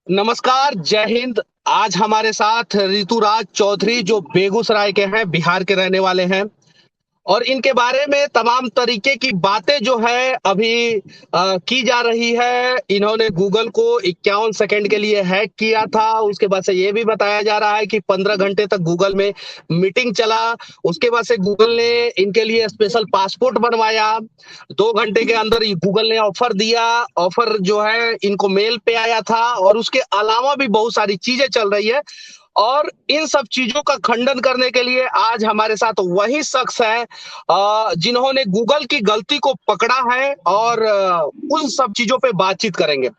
नमस्कार, जय हिंद। आज हमारे साथ ऋतुराज चौधरी जो बेगूसराय के हैं, बिहार के रहने वाले हैं और इनके बारे में तमाम तरीके की बातें जो है अभी की जा रही है। इन्होंने गूगल को 51 सेकंड के लिए हैक किया था। उसके बाद से ये भी बताया जा रहा है कि 15 घंटे तक गूगल में मीटिंग चला। उसके बाद से गूगल ने इनके लिए स्पेशल पासपोर्ट बनवाया। 2 घंटे के अंदर ही गूगल ने ऑफर दिया। ऑफर जो है इनको मेल पे आया था और उसके अलावा भी बहुत सारी चीजें चल रही है। और इन सब चीजों का खंडन करने के लिए आज हमारे साथ वही शख्स है जिन्होंने गूगल की गलती को पकड़ा है और उन सब चीजों पे बातचीत करेंगे।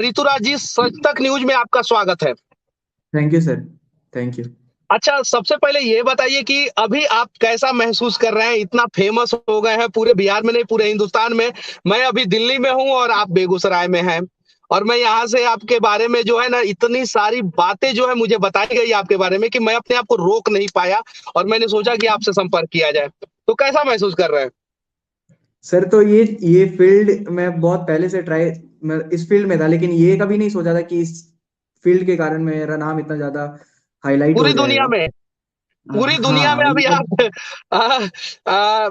ऋतुराज जी, सच तक न्यूज में आपका स्वागत है। Thank you sir. Thank you. अच्छा, सबसे पहले ये बताइए कि अभी आप कैसा महसूस कर रहे हैं? इतना फेमस हो गए हैं पूरे बिहार में नहीं, पूरे हिंदुस्तान में। मैं अभी दिल्ली में हूं और आप बेगूसराय में हैं। और मैं यहाँ से आपके बारे में जो है ना, इतनी सारी बातें जो है मुझे बताई गई आपके बारे में कि मैं अपने आप को रोक नहीं पाया और मैंने सोचा कि आपसे संपर्क किया जाए। तो कैसा महसूस कर रहे हैं? सर तो ये फील्ड मैं बहुत पहले से ट्राई मैं इस फील्ड में था, लेकिन ये कभी नहीं सोचा था कि इस फील्ड के कारण मेरा नाम इतना ज्यादा हाईलाइट हो पूरी दुनिया जाएगा। में, पूरी दुनिया में हाँ, अभी आप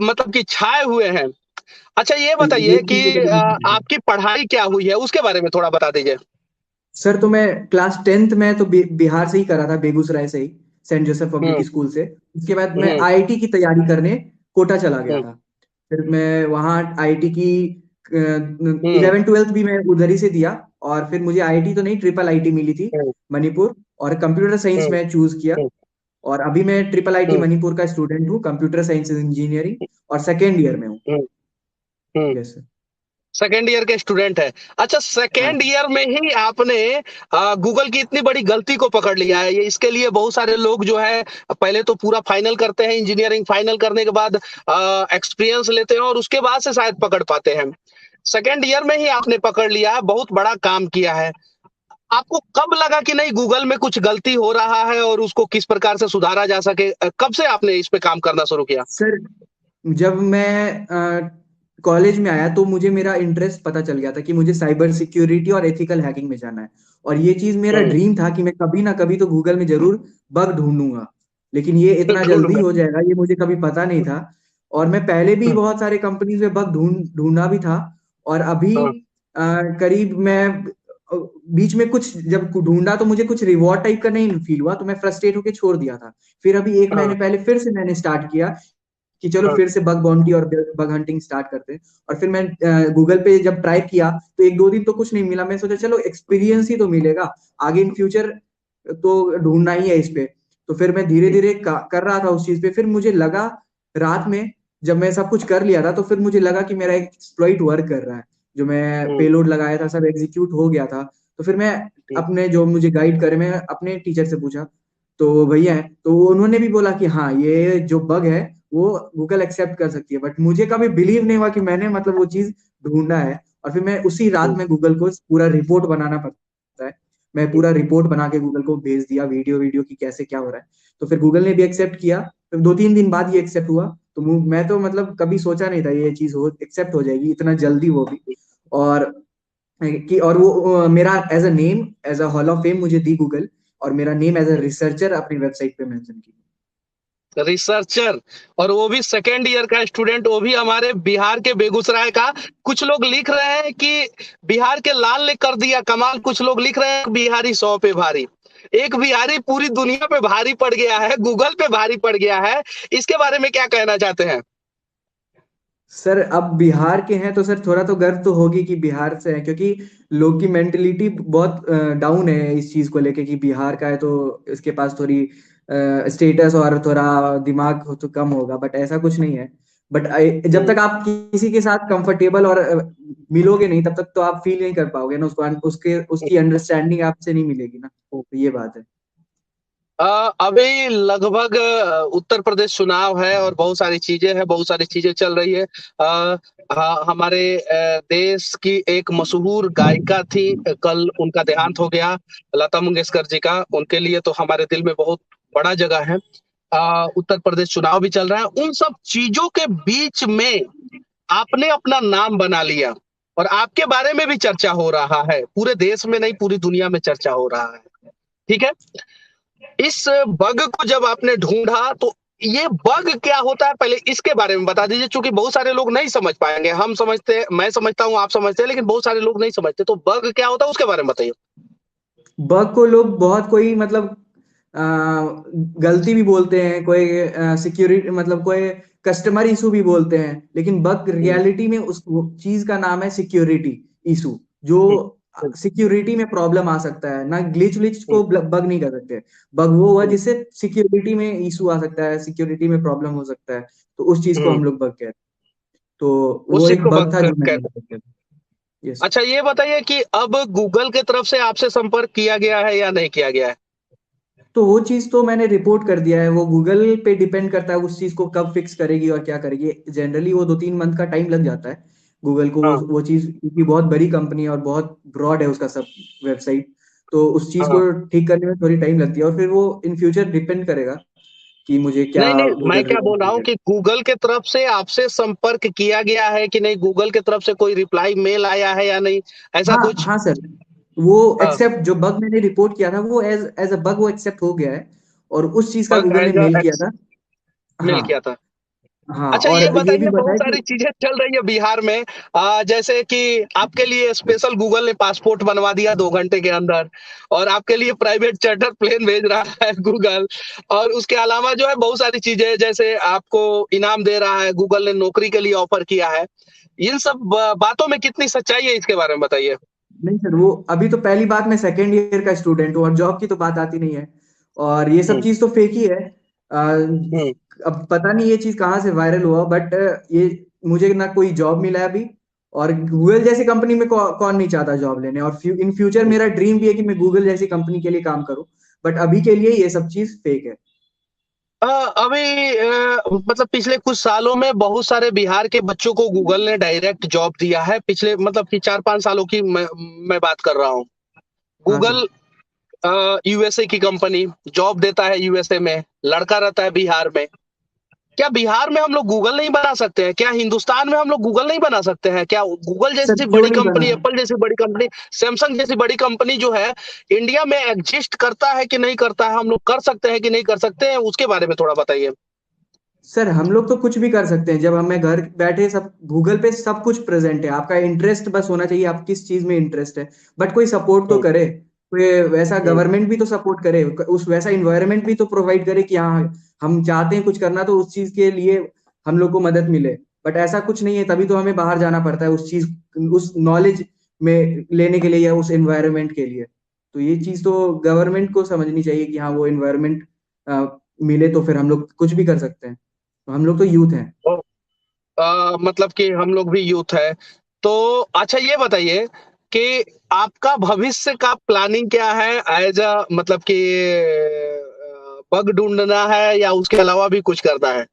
मतलब कि छाए हुए हैं। अच्छा, ये ये बताइए कि चीज मुझे कभी नहीं लगा। आपकी पढ़ाई क्या हुई है, उसके बारे में थोड़ा बता दीजिए। सर तो मैं क्लास 10th में तो बिहार से ही करा था, बेगूसराय से ही, सेंट जोसेफ पब्लिक हम्म। स्कूल से। उसके बाद मैं हम्म। आईआईटी की तैयारी करने कोटा चला गया हम्म। था। फिर मैं वहाँ आईआईटी की हम्म। 11th 12th भी मैं उधर ही से दिया। और फिर मुझे आईआईटी तो नहीं, ट्रिपल आईटी मिली थी हम्म। मणिपुर। और कंप्यूटर साइंस हम्म। में चूज किया। हम्म। और अभी मैं ट्रिपल आईटी हम्म। मणिपुर का स्टूडेंट हूँ, कंप्यूटर साइंस इंजीनियरिंग, और सेकेंड ईयर में हूँ। हम्म। हम्म। Yes sir. सेकेंड ईयर के स्टूडेंट है। अच्छा, हाँ सेकेंड ईयर में ही आपने गूगल की इतनी बड़ी गलती को पकड़ लिया है। ये इसके लिए बहुत सारे लोग जो है पहले तो पूरा फाइनल करते हैं, इंजीनियरिंग फाइनल करने के बाद एक्सपीरियंस लेते हैं और उसके बाद से शायद पकड़ पाते हैं। सेकेंड ईयर में ही आपने पकड़ लिया है, बहुत बड़ा काम किया है। आपको कब लगा कि नहीं, गूगल में कुछ गलती हो रहा है और उसको किस प्रकार से सुधारा जा सके? कब से आपने इस पे काम करना शुरू किया? सर, जब मैं कॉलेज में आया तो मुझे मेरा इंटरेस्ट पता चल गया था कि मुझे साइबर सिक्योरिटी और एथिकल हैकिंग में जाना है। और ये चीज मेरा हम्म। ड्रीम था कि मैं कभी ना कभी तो गूगल में जरूर बग ढूंढूंगा। लेकिन ये इतना जल्दी ढूंढूंगा। हो जाएगा ये मुझे कभी पता नहीं था। और मैं पहले भी हम्म। बहुत सारे कंपनीज में बग ढूंढा भी था। और अभी हाँ। करीब मैं बीच में कुछ जब ढूंढा तो मुझे कुछ रिवॉर्ड टाइप का नहीं फील हुआ, तो मैं फ्रस्ट्रेट होकर छोड़ दिया था। फिर अभी एक महीने हाँ। पहले फिर से मैंने स्टार्ट किया कि चलो हाँ। फिर से बग बाउंटी और बग हंटिंग स्टार्ट करते हैं। और फिर मैं गूगल पे जब ट्राई किया तो एक दो दिन तो कुछ नहीं मिला। मैं सोचा चलो एक्सपीरियंस ही तो मिलेगा, आगे इन फ्यूचर तो ढूंढना ही है इस पे। तो फिर मैं धीरे धीरे कर रहा था उस चीज पे। फिर मुझे लगा रात में, जब मैं सब कुछ कर लिया था, तो फिर मुझे लगा कि मेरा एक एक्सप्लॉइट वर्क कर रहा है। जो मैं हम्म। पेलोड लगाया था सब एग्जीक्यूट हो गया था। तो फिर मैं हम्म। अपने जो मुझे गाइड करे, मैं अपने टीचर से पूछा। तो भैया है तो उन्होंने भी बोला कि हाँ, ये जो बग है वो गूगल एक्सेप्ट कर सकती है। बट मुझे कभी बिलीव नहीं हुआ कि मैंने मतलब वो चीज ढूंढा है। और फिर मैं उसी रात हम्म। में गूगल को पूरा रिपोर्ट बनाना पड़ता है। मैं पूरा रिपोर्ट बना के गूगल को भेज दिया, वीडियो वीडियो की कैसे क्या हो रहा है। तो फिर गूगल ने भी एक्सेप्ट किया। फिर 2 3 दिन बाद ये एक्सेप्ट हुआ। तो मैं तो मतलब कभी सोचा नहीं था ये चीज हो एक्सेप्ट हो जाएगी इतना जल्दी, वो भी। और और वो मेरा as a name, as a hall of fame मुझे दी गूगल। और मेरा नेम एज अ रिसर्चर अपनी वेबसाइट पे मेंशन की। रिसर्चर, और वो भी सेकेंड ईयर का स्टूडेंट, वो भी हमारे बिहार के बेगूसराय का। कुछ लोग लिख रहे हैं कि बिहार के लाल ने कर दिया कमाल। कुछ लोग लिख रहे हैं बिहारी 100 पे भारी। एक बिहारी पूरी दुनिया पे भारी पड़ गया है, गूगल पे भारी पड़ गया है। इसके बारे में क्या कहना चाहते हैं? सर अब बिहार के हैं तो सर थोड़ा तो गर्व तो होगी कि बिहार से है, क्योंकि लोग की मेंटेलिटी बहुत डाउन है इस चीज को लेके कि बिहार का है तो इसके पास थोड़ी स्टेटस और थोड़ा दिमाग हो तो कम होगा। बट ऐसा कुछ नहीं है। बट जब हम्म। तक आप किसी के साथ कंफर्टेबल और मिलोगे नहीं, तब तक तो आप फील नहीं कर पाओगे ना उसको, उसके उसकी अंडरस्टैंडिंग आपसे नहीं मिलेगी ना, तो ये बात है। अभी लगभग उत्तर प्रदेश चुनाव है और बहुत सारी चीजें हैं, बहुत सारी चीजें चल रही है। हमारे देश की एक मशहूर गायिका थी, कल उनका देहांत हो गया, लता मंगेशकर जी का। उनके लिए तो हमारे दिल में बहुत बड़ा जगह है। उत्तर प्रदेश चुनाव भी चल रहा है। उन सब चीजों के बीच में आपने अपना नाम बना लिया। और आपके बारे में भी चर्चा हो रहा है, पूरे देश में नहीं पूरी दुनिया में चर्चा हो रहा है। ठीक है। इस बग को जब आपने ढूंढा तो ये बग क्या होता है पहले इसके बारे में बता दीजिए, क्योंकि बहुत सारे लोग नहीं समझ पाएंगे। हम समझते, मैं समझता हूँ, आप समझते हैं, लेकिन बहुत सारे लोग नहीं समझते। तो बग क्या होता है उसके बारे में बताइए। बग को लोग बहुत कोई मतलब अ, गलती भी बोलते हैं, कोई सिक्योरिटी मतलब कोई कस्टमर इशू भी बोलते हैं, लेकिन बग हम्म, रियलिटी में उस चीज का नाम है सिक्योरिटी इशू। जो हम्म, हम्म, सिक्योरिटी में प्रॉब्लम आ सकता है ना, ग्लिच विच हम्म, को बग नहीं कर सकते। बग वो हुआ हम्म, जिससे सिक्योरिटी में इशू आ सकता है, सिक्योरिटी में प्रॉब्लम हो सकता है, तो उस चीज को हम्म। हम लोग बग कहते हैं। तो वो उसी एक को बग बग था जो मैंने कहते हैं। यस। अच्छा ये बताइए कि अब गूगल की तरफ से आपसे संपर्क किया गया है या नहीं किया गया है? तो वो चीज तो मैंने रिपोर्ट कर दिया है, वो गूगल पे डिपेंड करता है उस चीज को कब फिक्स करेगी और क्या करेगी। जनरली वो 2-3 मंथ का टाइम लग जाता है गूगल को, हाँ, वो चीज, क्योंकि बहुत बड़ी कंपनी है और बहुत ब्रॉड है उसका सब वेबसाइट। तो उस चीज हाँ। को ठीक करने में थोड़ी टाइम लगती है, और फिर वो इन फ्यूचर डिपेंड करेगा कि मुझे क्या नहीं, नहीं, मैं उधर क्या बोल रहा हूँ रिजल्ट। कि गूगल के तरफ से आपसे संपर्क किया गया है कि नहीं? गूगल की तरफ से कोई रिप्लाई मेल आया है या नहीं? ऐसा हाँ कुछ? हाँ सर, वो हाँ, एक्सेप्ट जो बग मैंने रिपोर्ट किया था वो एज एज अ बग वो एक्सेप्ट हो गया है, और उस चीज का बग गूगल ने एज मेल किया एक्स था। मेल हाँ किया था। हाँ, अच्छा और ये ये भी बताइए, बहुत बताया सारी कि चीजें चल रही है बिहार में। जैसे कि आपके लिए स्पेशल गूगल ने पासपोर्ट बनवा दिया 2 घंटे के अंदर, और आपके लिए प्राइवेट चार्टर प्लेन भेज रहा है गूगल। और उसके अलावा जो है बहुत सारी चीजें, जैसे आपको इनाम दे रहा है, गूगल ने नौकरी के लिए ऑफर किया है। इन सब बातों में कितनी सच्चाई है इसके बारे में बताइए। नहीं सर, वो अभी तो पहली बात, मैं सेकेंड ईयर का स्टूडेंट हूँ और जॉब की तो बात आती नहीं है, और ये सब हम्म, चीज तो फेक ही है। हम्म, अब पता नहीं ये चीज कहाँ से वायरल हुआ, बट ये मुझे ना कोई जॉब मिला है अभी, और गूगल जैसी कंपनी में कौन नहीं चाहता जॉब लेने, और इन फ्यूचर हम्म। मेरा ड्रीम भी है कि मैं गूगल जैसी कंपनी के लिए काम करूं, बट अभी के लिए ये सब चीज फेक है। अभी मतलब पिछले कुछ सालों में बहुत सारे बिहार के बच्चों को गूगल ने डायरेक्ट जॉब दिया है। पिछले मतलब कि 4-5 सालों की मैं बात कर रहा हूँ। हाँ सर। गूगल यूएसए की कंपनी जॉब देता है यूएसए में, लड़का रहता है बिहार में। क्या बिहार में हम लोग गूगल नहीं बना सकते हैं? क्या हिंदुस्तान में हम लोग गूगल नहीं बना सकते हैं? क्या गूगल सर जैसी क्यों बड़ी नहीं बना? कंपनी, एप्पल जैसी बड़ी कंपनी, सैमसंग जैसी बड़ी कंपनी जो है इंडिया में एग्जिस्ट करता है कि नहीं करता है? हम लोग कर सकते हैं कि नहीं कर सकते हैं? उसके बारे में थोड़ा बताइए। सर हम लोग तो कुछ भी कर सकते हैं, जब हमें घर बैठे सब गूगल पे सब कुछ प्रेजेंट है, आपका इंटरेस्ट बस होना चाहिए, आप किस चीज में इंटरेस्ट है, बट कोई सपोर्ट तो हम्म, करे, कोई वैसा हम्म। गवर्नमेंट भी तो सपोर्ट करे, उस वैसा इन्वायरमेंट भी तो प्रोवाइड करे कि हाँ हम चाहते हैं कुछ करना तो उस चीज के लिए हम लोग को मदद मिले। बट ऐसा कुछ नहीं है, तभी तो हमें बाहर जाना पड़ता है उस चीज, उस नॉलेज में लेने के लिए या उस एनवायरनमेंट के लिए। तो ये चीज तो गवर्नमेंट को समझनी चाहिए कि हाँ वो एनवायरनमेंट मिले तो फिर हम लोग कुछ भी कर सकते हैं, तो हम लोग तो यूथ हैं। तो, मतलब कि हम लोग भी यूथ है। तो अच्छा ये बताइए कि आपका भविष्य का प्लानिंग क्या है? एज अ मतलब कि बग ढूंढना है या उसके अलावा भी कुछ करना है?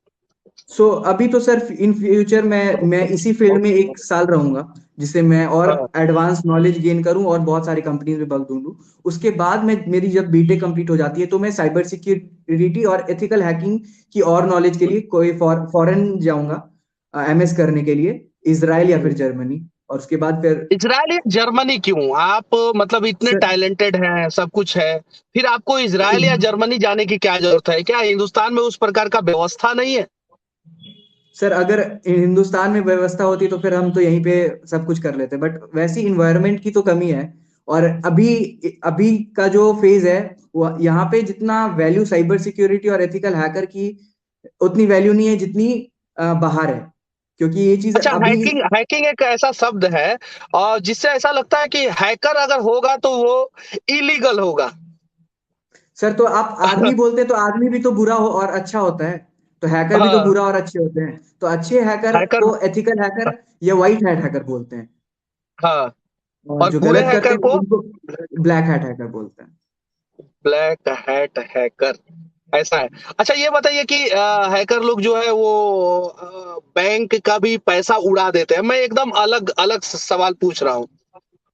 सो अभी तो सर इन फ्यूचर मैं इसी फील्ड में 1 साल रहूंगा, जिससे मैं और हाँ, एडवांस नॉलेज गेन करूं और बहुत सारी कंपनीज में बग ढूंढूं। उसके बाद में मेरी जब बीटेक कंप्लीट हो जाती है तो मैं साइबर सिक्योरिटी और एथिकल हैकिंग की और नॉलेज के लिए कोई फॉरेन जाऊंगा एमएस करने के लिए, इसराइल या फिर जर्मनी, और उसके बाद फिर। इजराइल या जर्मनी क्यों? आप मतलब इतने सर टैलेंटेड हैं, सब कुछ है, फिर आपको इजराइल या जर्मनी जाने की क्या जरूरत है? क्या हिंदुस्तान में उस प्रकार का व्यवस्था नहीं है? सर अगर हिंदुस्तान में व्यवस्था होती तो फिर हम तो यहीं पे सब कुछ कर लेते, बट वैसी इन्वायरमेंट की तो कमी है। और अभी अभी का जो फेज है, वो यहाँ पे जितना वैल्यू साइबर सिक्योरिटी और एथिकल हैकर की उतनी वैल्यू नहीं है जितनी बाहर है, क्योंकि ये चीज अच्छा, अभी। हैकिंग हैकिंग एक ऐसा शब्द है और जिससे ऐसा लगता है कि हैकर अगर होगा तो वो इलीगल होगा। सर तो आप आदमी बोलते हैं, तो आदमी भी तो बुरा हो और अच्छा होता है, तो हैकर भी तो हाँ, बुरा और अच्छे होते हैं, तो अच्छे हैकर हैकर। को एथिकल हैकर या व्हाइट हैट हैकर बोलते हैं, हाँ, और और जो बुरे गलत करते हैकर हैं को उनको ब्लैक हैट हैकर बोलते हैं। Black hat hacker. ऐसा है। अच्छा ये बताइए कि हैकर लोग जो है वो बैंक का भी पैसा उड़ा देते हैं। मैं एकदम अलग अलग सवाल पूछ रहा हूँ।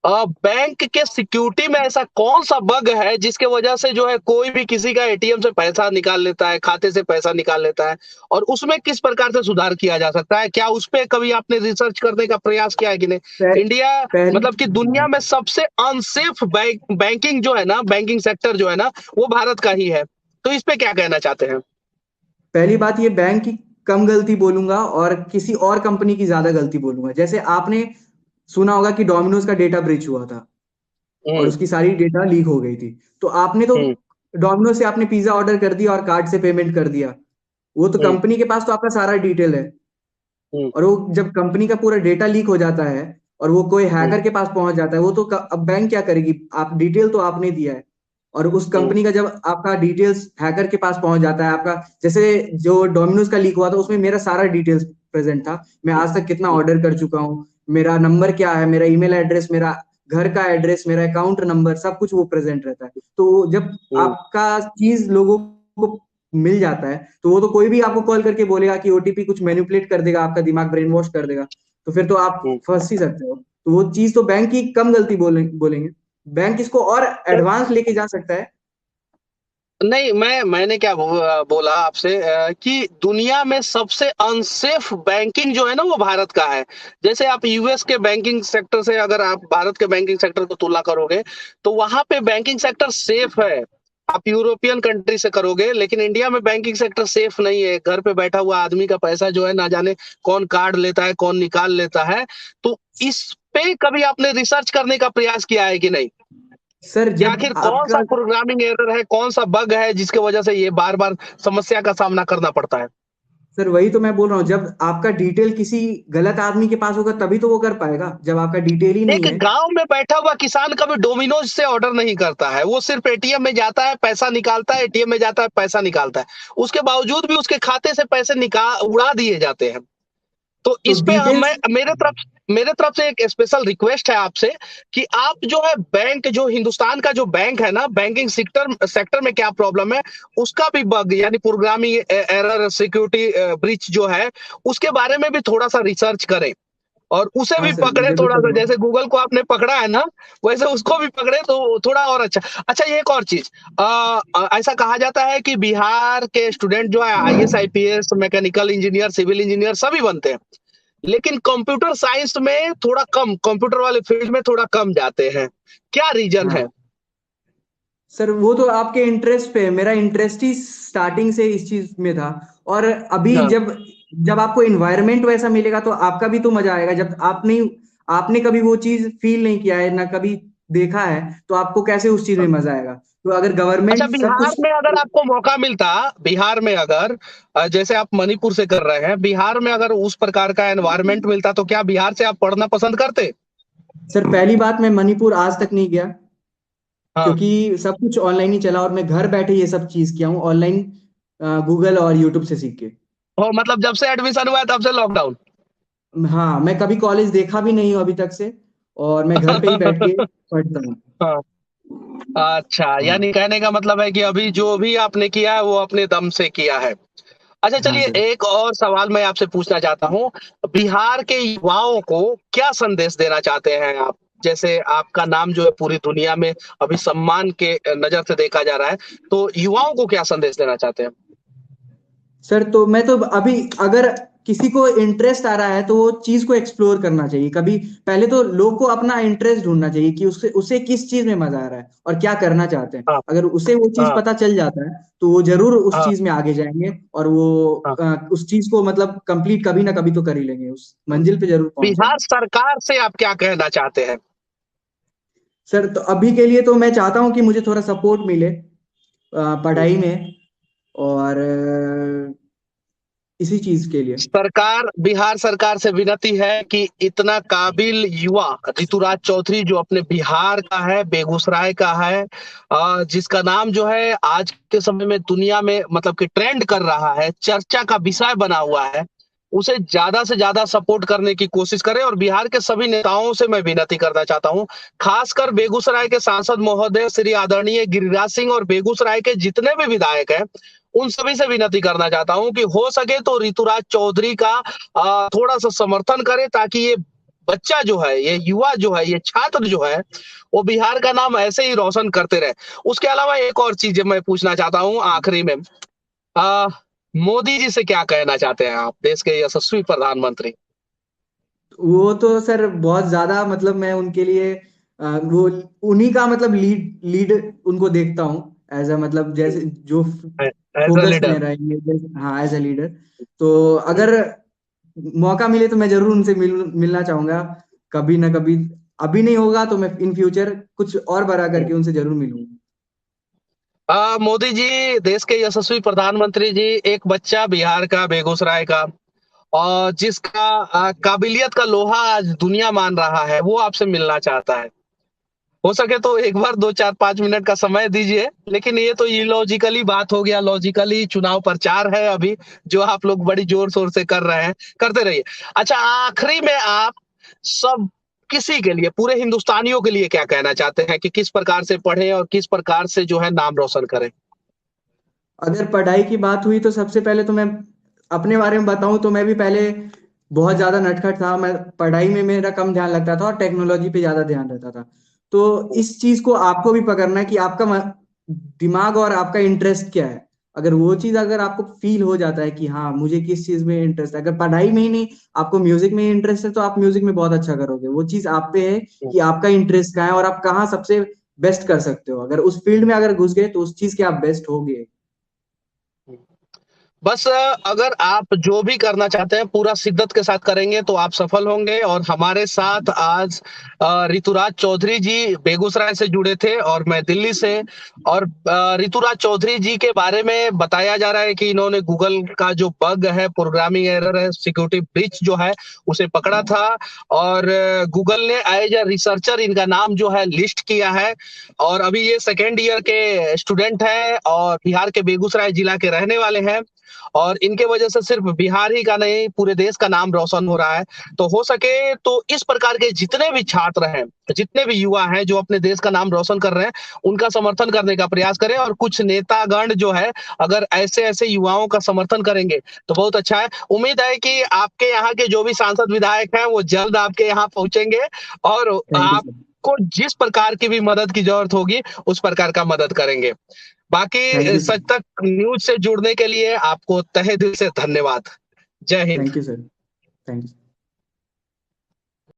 बैंक के सिक्योरिटी में ऐसा कौन सा बग है जिसके वजह से जो है कोई भी किसी का एटीएम से पैसा निकाल लेता है, खाते से पैसा निकाल लेता है, और उसमें किस प्रकार से सुधार किया जा सकता है? क्या उस पे कभी आपने रिसर्च करने का प्रयास किया है कि पह, नहीं? इंडिया पहली मतलब कि दुनिया में सबसे अनसेफ बैंकिंग जो है ना, बैंकिंग सेक्टर जो है ना, वो भारत का ही है। तो इस पे क्या कहना चाहते हैं? पहली बात, ये बैंक की कम गलती बोलूंगा और किसी और कंपनी की ज्यादा गलती बोलूंगा। जैसे आपने सुना होगा कि डोमिनोज का डेटा ब्रीच हुआ था और हम्म। उसकी सारी डेटा लीक हो गई थी। तो आपने तो हम्म। डोमिनोज से आपने पिज्जा ऑर्डर कर दिया और कार्ड से पेमेंट कर दिया। वो तो हम्म। कंपनी के पास तो आपका सारा डिटेल है। हम्म। और वो जब कंपनी का पूरा डेटा लीक हो जाता है और वो कोई हम्म। हैकर के पास पहुंच जाता है, वो तो अब बैंक क्या करेगी? आप डिटेल तो आपने दिया है। और उस हम्म। कंपनी का जब आपका डिटेल्स हैकर के पास पहुंच जाता है, आपका जैसे जो डोमिनोज का लीक हुआ था उसमें मेरा सारा डिटेल्स प्रेजेंट था। मैं आज तक कितना हम्म। ऑर्डर कर चुका हूँ, मेरा नंबर क्या है, मेरा ईमेल एड्रेस, मेरा घर का एड्रेस, मेरा अकाउंट नंबर, सब कुछ वो प्रेजेंट रहता है। तो जब हम्म। आपका चीज लोगों को मिल जाता है, तो वो तो कोई भी आपको कॉल करके बोलेगा कि ओटीपी कुछ मैनिपुलेट कर देगा, आपका दिमाग ब्रेन वॉश कर देगा। तो फिर तो आप हम्म। फंस ही सकते हो। तो वो चीज तो बैंक की कम गलती बोलेंगे। बैंक इसको और एडवांस लेके जा सकता है। नहीं, मैंने क्या बोला आपसे कि दुनिया में सबसे अनसेफ बैंकिंग जो है ना वो भारत का है। जैसे आप यूएस के बैंकिंग सेक्टर से अगर आप भारत के बैंकिंग सेक्टर को तुलना करोगे, तो वहां पे बैंकिंग सेक्टर सेफ है। आप यूरोपियन कंट्री से करोगे, लेकिन इंडिया में बैंकिंग सेक्टर सेफ नहीं है। घर पे बैठा हुआ आदमी का पैसा जो है ना जाने कौन काट लेता है, कौन निकाल लेता है। तो इस पे कभी आपने रिसर्च करने का प्रयास किया है कि नहीं, सर कि जब आखिर कौन सा आपका प्रोग्रामिंग एरर है, कौन सा बग है जिसकी वजह से ये बार बार समस्या का सामना करना पड़ता है? सर वही तो मैं बोल रहा हूँ, जब आपका डिटेल किसी गलत आदमी के पास होगा तभी तो वो कर पाएगा, जब आपका डिटेल ही नहीं एक है। गांव में बैठा हुआ किसान कभी डोमिनोज से ऑर्डर नहीं करता है। वो सिर्फ एटीएम में जाता है, पैसा निकालता है, एटीएम में जाता है, पैसा निकालता है। उसके बावजूद भी उसके खाते से पैसे निकाल उड़ा दिए जाते हैं। तो तो इस पे डिटेल्स मैं मेरे तरफ से एक स्पेशल रिक्वेस्ट है आपसे कि आप जो है बैंक, जो हिंदुस्तान का जो बैंक है ना, बैंकिंग सेक्टर सेक्टर में क्या प्रॉब्लम है, उसका भी बग यानी प्रोग्रामिंग एरर, सिक्योरिटी ब्रीच जो है, उसके बारे में भी थोड़ा सा रिसर्च करें और उसे हाँ भी सर, मैं पकड़े जरूर थोड़ा सा। करूँगा। जैसे गूगल को आपने पकड़ा है ना, वैसे उसको भी पकड़े तो थोड़ा और अच्छा। अच्छा, ये एक और चीज, ऐसा कहा जाता है कि बिहार के स्टूडेंट जो है IAS, IPS, mechanical engineer, civil engineer सभी बनते हैं, लेकिन कंप्यूटर साइंस में थोड़ा कम, कंप्यूटर वाले फील्ड में थोड़ा कम जाते हैं। क्या रीजन है? हाँ सर, वो तो आपके इंटरेस्ट पे है। मेरा इंटरेस्ट ही स्टार्टिंग से इस चीज में था। और अभी हाँ। जब जब आपको इन्वायरमेंट वैसा मिलेगा तो आपका भी तो मजा आएगा। जब आपने कभी वो चीज फील नहीं किया है ना, कभी देखा है, तो आपको कैसे उस चीज में मजा आएगा? तो अगर अच्छा, गवर्नमेंट सब बिहार कुछ में अगर आपको मौका मिलता, बिहार में अगर जैसे आप मणिपुर से कर रहे हैं, बिहार में अगर उस प्रकार का एनवायरनमेंट मिलता तो क्या बिहार से आप पढ़ना पसंद करते? सर, पहली बात, मैं मणिपुर आज तक नहीं गया हाँ। क्योंकि सब कुछ ऑनलाइन ही चला और मैं घर बैठे ये सब चीज किया हूँ ऑनलाइन, गूगल और यूट्यूब से सीख के। हो मतलब जब से एडमिशन हुआ है तब से लॉकडाउन? हाँ, मैं कभी कॉलेज देखा भी नहीं हूँ अभी तक से, और मैं घर पे ही बैठ के पढ़ता हूँ। हाँ। अच्छा, हाँ। यानी कहने का मतलब है कि अभी जो भी आपने किया है वो अपने दम से किया है। अच्छा, हाँ चलिए सर। एक और सवाल मैं आपसे पूछना चाहता हूँ। बिहार के युवाओं को क्या संदेश देना चाहते हैं आप? जैसे आपका नाम जो है पूरी दुनिया में अभी सम्मान के नजर से देखा जा रहा है, तो युवाओं को क्या संदेश देना चाहते हैं? सर तो मैं तो अभी, अगर किसी को इंटरेस्ट आ रहा है तो वो चीज को एक्सप्लोर करना चाहिए। कभी पहले तो लोग को अपना इंटरेस्ट ढूंढना चाहिए कि उससे उसे किस चीज में मजा आ रहा है और क्या करना चाहते हैं। हाँ। अगर उसे वो चीज हाँ। पता चल जाता है तो वो जरूर उस हाँ। चीज में आगे जाएंगे, और वो हाँ। उस चीज को मतलब कंप्लीट कभी ना कभी तो कर ही लेंगे, उस मंजिल पे जरूर बिहार पहुंचेंगे। सरकार से आप क्या कहना चाहते हैं? सर तो अभी के लिए तो मैं चाहता हूँ कि मुझे थोड़ा सपोर्ट मिले पढ़ाई में, और इसी चीज के लिए। बिहार सरकार से विनती है कि इतना काबिल युवा ऋतुराज चौधरी जो अपने बिहार का है, बेगूसराय का है, जिसका नाम जो है आज के समय में दुनिया में मतलब कि ट्रेंड कर रहा है, चर्चा का विषय बना हुआ है, उसे ज्यादा से ज्यादा सपोर्ट करने की कोशिश करें। और बिहार के सभी नेताओं से मैं विनती करना चाहता हूं, खासकर बेगूसराय के सांसद महोदय श्री आदरणीय गिरिराज सिंह और बेगूसराय के जितने भी विधायक हैं, उन सभी से विनती करना चाहता हूं कि हो सके तो ऋतुराज चौधरी का थोड़ा सा समर्थन करें, ताकि ये बच्चा जो है, ये युवा जो है, ये छात्र जो है, वो बिहार का नाम ऐसे ही रोशन करते रहे। उसके अलावा एक और चीज़ मैं पूछना चाहता हूँ आखिरी में, अ, मोदी जी से क्या कहना चाहते हैं आप, देश के यशस्वी प्रधानमंत्री? वो तो सर बहुत ज्यादा, मतलब मैं उनके लिए वो उन्हीं का मतलब लीड उनको देखता हूँ एज अ, मतलब जैसे जो एज अ फोकस में लीडर। रहेंगे हाँ एज अ लीडर। तो अगर मौका मिले तो मैं जरूर उनसे मिलना चाहूंगा कभी ना कभी। अभी नहीं होगा तो मैं इन फ्यूचर कुछ और बड़ा करके उनसे जरूर मिलूंगा। मोदी जी, देश के यशस्वी प्रधानमंत्री जी, एक बच्चा बिहार का, बेगूसराय का, और जिसका काबिलियत का लोहा आज दुनिया मान रहा है, वो आपसे मिलना चाहता है। हो सके तो एक बार 2 4 5 मिनट का समय दीजिए, लेकिन ये तो इलॉजिकली बात हो गया, लॉजिकली चुनाव प्रचार है अभी, जो आप लोग बड़ी जोर शोर से कर रहे हैं, करते रहिए। अच्छा, आखिरी में आप सब किसी के लिए, पूरे हिंदुस्तानियों के लिए क्या कहना चाहते हैं कि किस प्रकार से पढ़ें और किस प्रकार से जो है नाम रोशन करें? अगर पढ़ाई की बात हुई तो सबसे पहले तो मैं अपने बारे में बताऊं तो मैं भी पहले बहुत ज्यादा नटखट था। मैं पढ़ाई में मेरा कम ध्यान लगता था और टेक्नोलॉजी पे ज्यादा ध्यान रहता था। तो इस चीज को आपको भी पकड़ना है कि आपका दिमाग और आपका इंटरेस्ट क्या है। अगर वो चीज अगर आपको फील हो जाता है कि हाँ मुझे किस चीज में इंटरेस्ट है, अगर पढ़ाई में ही नहीं आपको म्यूजिक में इंटरेस्ट है तो आप म्यूजिक में बहुत अच्छा करोगे। वो चीज आप पे है कि आपका इंटरेस्ट कहाँ है और आप कहाँ सबसे बेस्ट कर सकते हो। अगर उस फील्ड में अगर घुस गए तो उस चीज के आप बेस्ट होगे। बस अगर आप जो भी करना चाहते हैं पूरा शिद्दत के साथ करेंगे तो आप सफल होंगे। और हमारे साथ आज ऋतुराज चौधरी जी बेगूसराय से जुड़े थे और मैं दिल्ली से। और ऋतुराज चौधरी जी के बारे में बताया जा रहा है कि इन्होंने गूगल का जो बग है, प्रोग्रामिंग एरर है, सिक्योरिटी ब्रीच जो है, उसे पकड़ा था। और गूगल ने एज ए रिसर्चर इनका नाम जो है लिस्ट किया है। और अभी ये सेकेंड ईयर के स्टूडेंट हैं और बिहार के बेगूसराय जिला के रहने वाले हैं। और इनके वजह से सिर्फ बिहार ही का नहीं, पूरे देश का नाम रोशन हो रहा है। तो हो सके तो इस प्रकार के जितने भी छात्र हैं, जितने भी युवा हैं जो अपने देश का नाम रोशन कर रहे हैं, उनका समर्थन करने का प्रयास करें। और कुछ नेतागण जो है, अगर ऐसे ऐसे युवाओं का समर्थन करेंगे तो बहुत अच्छा है। उम्मीद है कि आपके यहाँ के जो भी सांसद विधायक हैं वो जल्द आपके यहाँ पहुंचेंगे और थैंक यू आप सर। को जिस प्रकार की भी मदद की जरूरत होगी उस प्रकार का मदद करेंगे। थैंक बाकी यू सच सर। तक न्यूज से जुड़ने के लिए आपको तहे दिल से धन्यवाद। जय Hind. Thank you sir. Thank you.